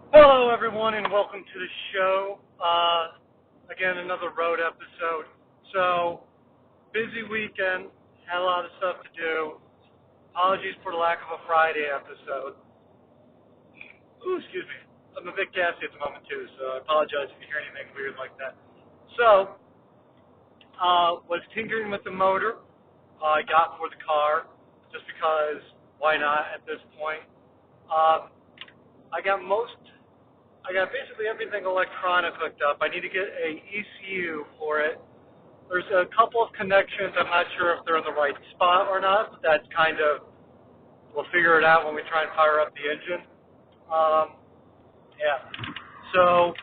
Hello, everyone, and welcome to the show. Again, another road episode. So, busy weekend, had a lot of stuff to do. Apologies for the lack of a Friday episode. Ooh, excuse me. I'm a bit gassy at the moment, too, so I apologize if you hear anything weird like that. So, was tinkering with the motor I got for the car, just because, why not at this point? Um, I got most I got basically everything electronic hooked up. I need to get a ECU for it. There's a couple of connections. I'm not sure if they're in the right spot or not. But that's kind of, we'll figure it out when we try and fire up the engine. Um, yeah. So,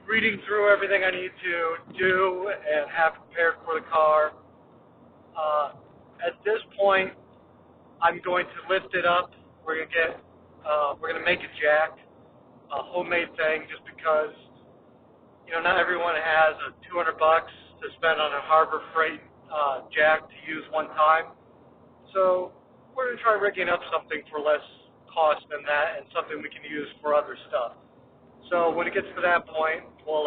reading through everything I need to do and have prepared for the car. At this point, I'm going to lift it up. We're gonna make a jack, a homemade thing, just because not everyone has a 200 bucks to spend on a Harbor Freight jack to use one time. So we're going to try rigging up something for less cost than that and something we can use for other stuff. So when it gets to that point, we'll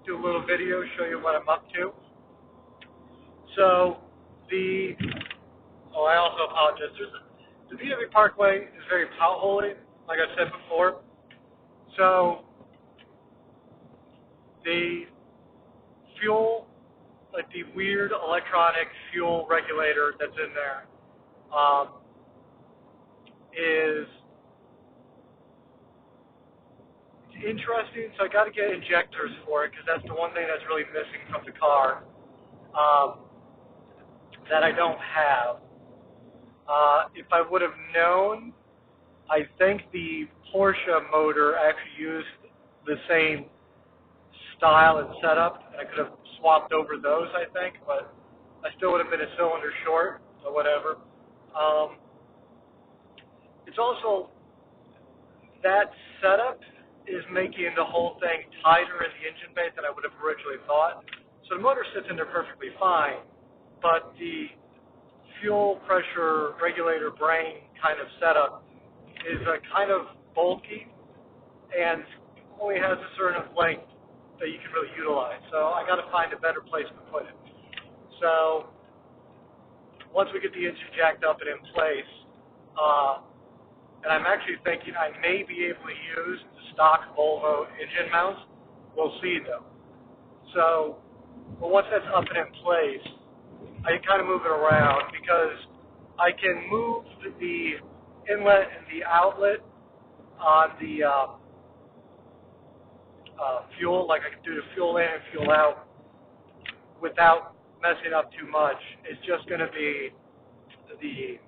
do a little video, show you what I'm up to. So I also apologize. The VW Parkway is very potholy, like I said before. So the fuel, like the weird electronic fuel regulator that's in there, is interesting. So I got to get injectors for it because that's the one thing that's really missing from the car that I don't have. If I would have known, I think the Porsche motor actually used the same style and setup, and I could have swapped over those, I think, but I still would have been a cylinder short, or whatever. It's also, that setup is making the whole thing tighter in the engine bay than I would have originally thought. So the motor sits in there perfectly fine, but the fuel pressure regulator brain kind of setup is kind of bulky and only has a certain length that you can really utilize. So I got to find a better place to put it. So once we get the engine jacked up and in place, and I'm actually thinking I may be able to use the stock Volvo engine mounts. We'll see though. So, once that's up and in place, I can kind of move it around because I can move the inlet and the outlet on the fuel, like I can do the fuel in and fuel out without messing up too much. It's just going to be the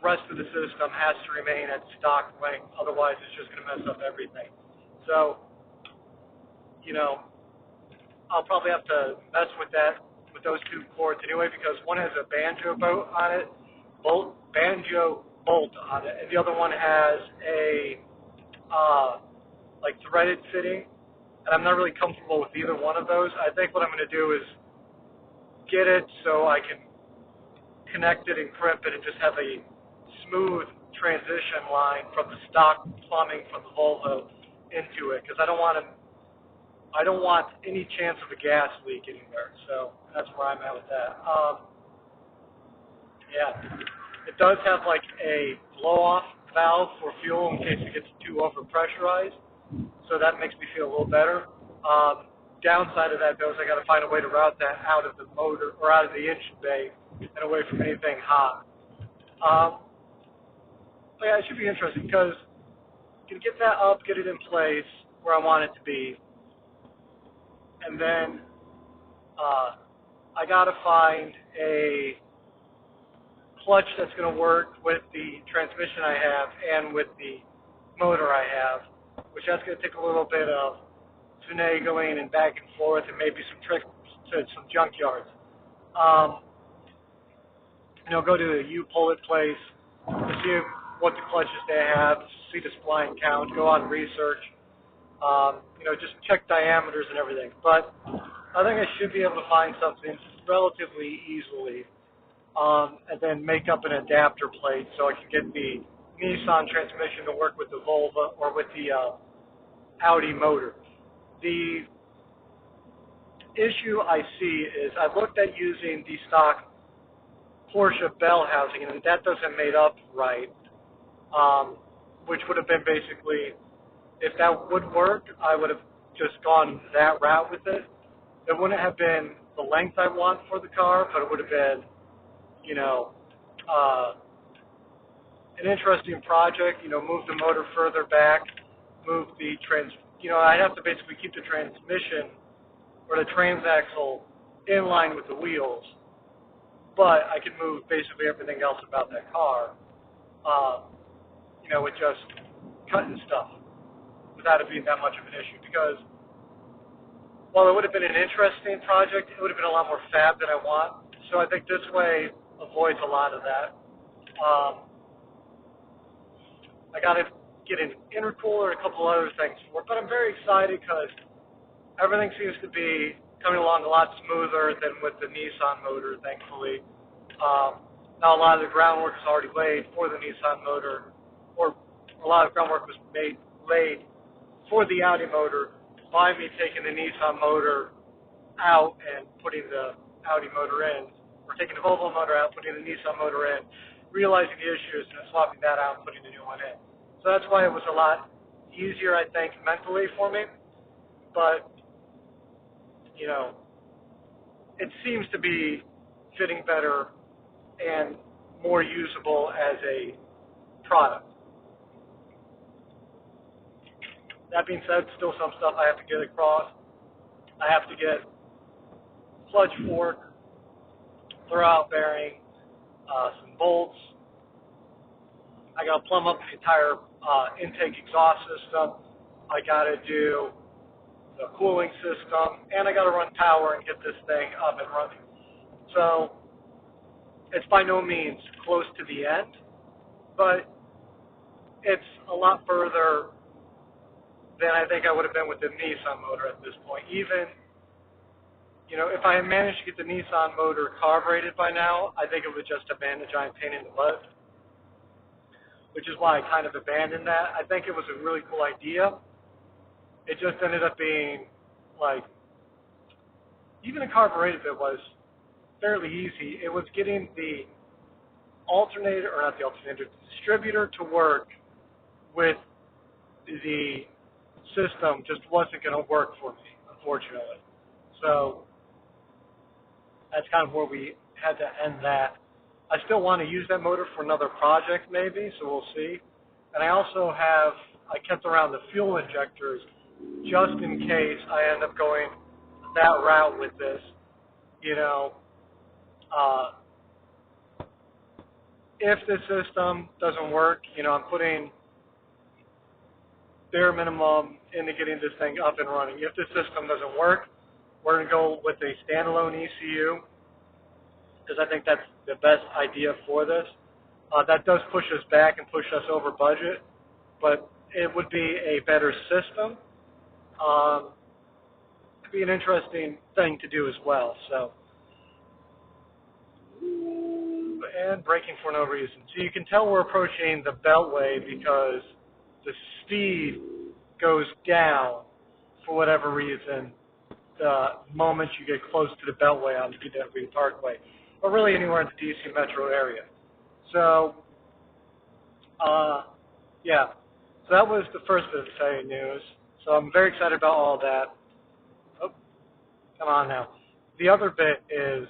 rest of the system has to remain at stock length, otherwise it's just going to mess up everything. So, I'll probably have to mess with those two cords anyway, because one has a banjo bolt on it, and the other one has a threaded fitting, and I'm not really comfortable with either one of those. I think what I'm going to do is get it so I can connect it and crimp it and just have a smooth transition line from the stock plumbing from the Volvo into it, because I don't want any chance of a gas leak anywhere. So that's where I'm at with that. It does have like a blow-off valve for fuel in case it gets too overpressurized, so that makes me feel a little better. Downside of that, though, is I got to find a way to route that out of the motor or out of the engine bay and away from anything hot. It should be interesting because you can get that up, get it in place where I want it to be, and then I got to find a clutch that's going to work with the transmission I have and with the motor I have, which that's going to take a little bit of finagling and back and forth and maybe some trips to some junkyards. Go to a U-Pull-It place to see what the clutches they have, see the spline count, go on research, just check diameters and everything. But I think I should be able to find something relatively easily, and then make up an adapter plate so I can get the Nissan transmission to work with the Volvo or with the Audi motor. The issue I see is I looked at using the stock Porsche bell housing, and that doesn't made up right, which would have been basically, if that would work, I would have just gone that route with it. It wouldn't have been the length I want for the car, but it would have been, you know, an interesting project. You know, move the motor further back, move the I'd have to basically keep the transmission or the transaxle in line with the wheels, but I could move basically everything else about that car, with just cutting stuff without it being that much of an issue. Because while it would have been an interesting project, it would have been a lot more fab than I want. So I think this way avoids a lot of that. I got to get an intercooler and a couple other things for it, but I'm very excited because everything seems to be coming along a lot smoother than with the Nissan motor, thankfully. Now a lot of the groundwork is already laid for the Nissan motor, or a lot of groundwork was laid for the Audi motor by me taking the Nissan motor out and putting the Audi motor in, or taking the Volvo motor out, putting the Nissan motor in, realizing the issues, and then swapping that out and putting the new one in. So that's why it was a lot easier, I think, mentally for me. But, it seems to be fitting better and more usable as a product. That being said, still some stuff I have to get across. I have to get clutch fork, throw-out bearing, some bolts. I got to plumb up the entire intake exhaust system. I got to do the cooling system, and I got to run power and get this thing up and running. So it's by no means close to the end, but it's a lot further than I think I would have been with the Nissan motor at this point. Even, if I had managed to get the Nissan motor carbureted by now, I think it would just have been a giant pain in the butt, which is why I kind of abandoned that. I think it was a really cool idea. It just ended up being, even the carbureted bit was fairly easy. It was getting the distributor to work with the system just wasn't going to work for me, unfortunately. So that's kind of where we had to end that. I still want to use that motor for another project maybe, so we'll see. And I kept around the fuel injectors just in case I end up going that route with this. If the system doesn't work, I'm putting bare minimum into getting this thing up and running. If the system doesn't work, we're going to go with a standalone ECU, because I think that's the best idea for this. That does push us back and push us over budget, but it would be a better system. It'd be an interesting thing to do as well. So, and braking for no reason. So you can tell we're approaching the Beltway because the speed goes down for whatever reason the moment you get close to the Beltway on the DW Parkway, or really anywhere in the DC metro area. So, so that was the first bit of exciting news. So I'm very excited about all that. Oh, come on now. The other bit is,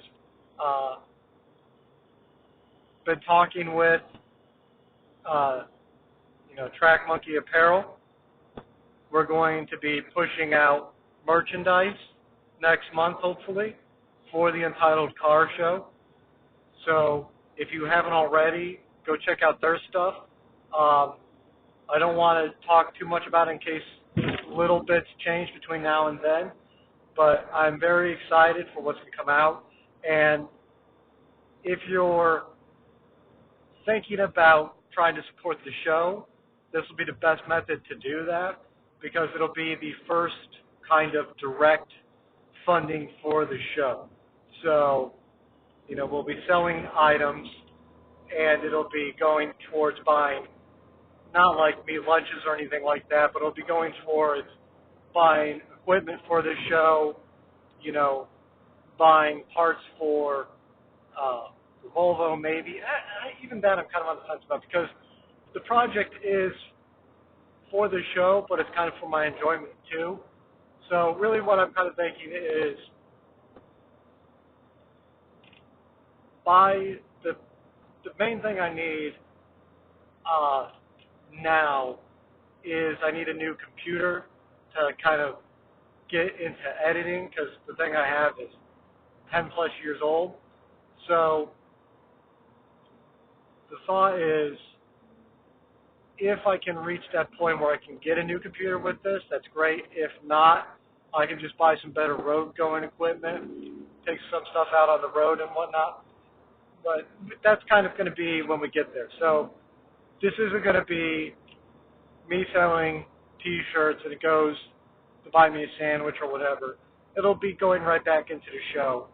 been talking with, Track Monkey Apparel. We're going to be pushing out merchandise next month, hopefully, for the Entitled Car Show. So if you haven't already, go check out their stuff. I don't want to talk too much about it in case little bits change between now and then, but I'm very excited for what's going to come out. And if you're thinking about trying to support the show, this will be the best method to do that, because it'll be the first kind of direct funding for the show. So, we'll be selling items, and it'll be going towards buying not like meat lunches or anything like that, but it'll be going towards buying equipment for the show, you know, buying parts for the Volvo maybe. Even that I'm kind of on the fence about because the project is for the show, but it's kind of for my enjoyment too. So really what I'm kind of thinking is buy the main thing I need now is I need a new computer to kind of get into editing because the thing I have is 10 plus years old. So the thought is if I can reach that point where I can get a new computer with this, that's great. If not, I can just buy some better road going equipment, take some stuff out on the road and whatnot. But that's kind of going to be when we get there. So this isn't going to be me selling T-shirts and it goes to buy me a sandwich or whatever. It'll be going right back into the show,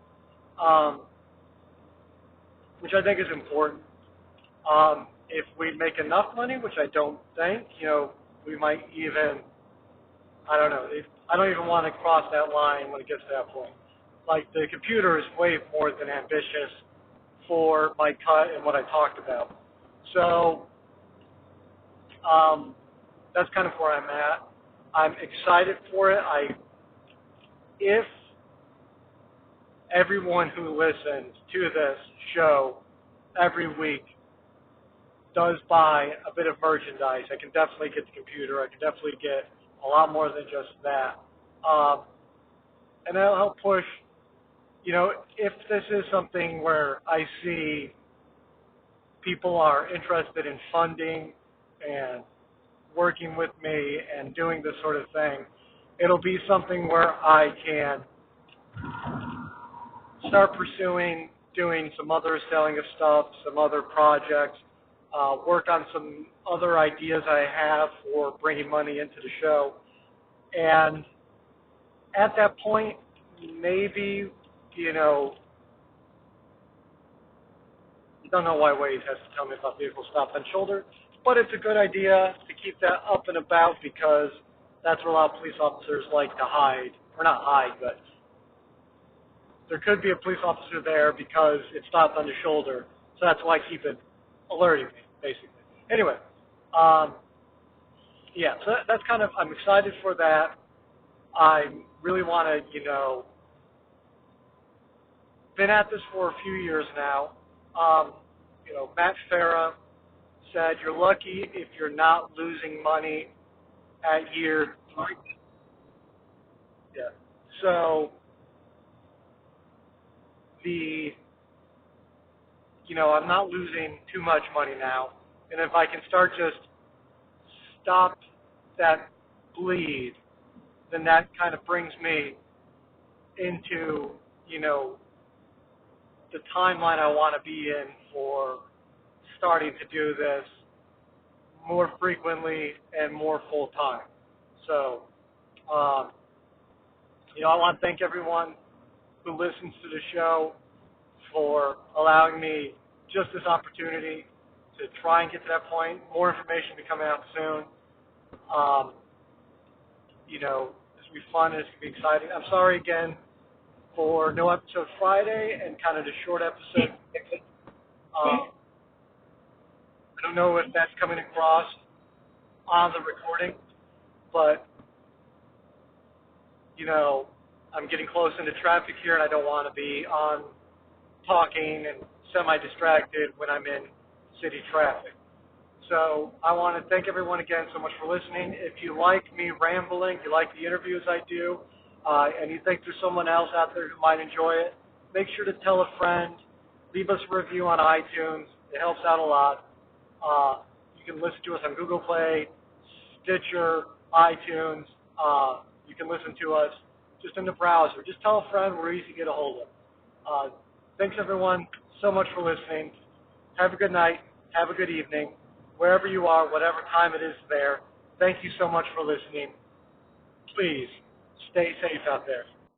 which I think is important. If we make enough money, which I don't think, we might even, I don't know, I don't even want to cross that line when it gets to that point. Like, the computer is way more than ambitious for my cut and what I talked about. So, that's kind of where I'm at. I'm excited for it. If everyone who listens to this show every week does buy a bit of merchandise, I can definitely get the computer. I can definitely get a lot more than just that. And that'll help push, if this is something where I see people are interested in funding and working with me and doing this sort of thing, it'll be something where I can start pursuing doing some other selling of stuff, some other projects, work on some other ideas I have for bringing money into the show. And at that point, maybe, you don't know why Wade has to tell me about vehicle stop and shoulder, but it's a good idea to keep that up and about because that's where a lot of police officers like to hide. Or not hide, but there could be a police officer there because it stopped on the shoulder. So that's why I keep it alerting me, basically. Anyway, yeah, so that's kind of, I'm excited for that. I really want to, been at this for a few years now. Matt Farah said you're lucky if you're not losing money at year 3. Yeah. So I'm not losing too much money now. And if I can start just stop that bleed, then that kind of brings me into, the timeline I want to be in for starting to do this more frequently and more full time. So, I want to thank everyone who listens to the show for allowing me just this opportunity to try and get to that point. More information will be coming out soon. This will be fun. This will be exciting. I'm sorry again for no episode Friday and kind of the short episode. I don't know if that's coming across on the recording, but, I'm getting close into traffic here and I don't want to be on talking and semi-distracted when I'm in city traffic. So I want to thank everyone again so much for listening. If you like me rambling, you like the interviews I do, and you think there's someone else out there who might enjoy it, make sure to tell a friend. Leave us a review on iTunes. It helps out a lot. You can listen to us on Google Play, Stitcher, iTunes. You can listen to us just in the browser. Just tell a friend. We're easy to get a hold of. Thanks, everyone, so much for listening. Have a good night. Have a good evening. Wherever you are, whatever time it is there, thank you so much for listening. Please stay safe out there.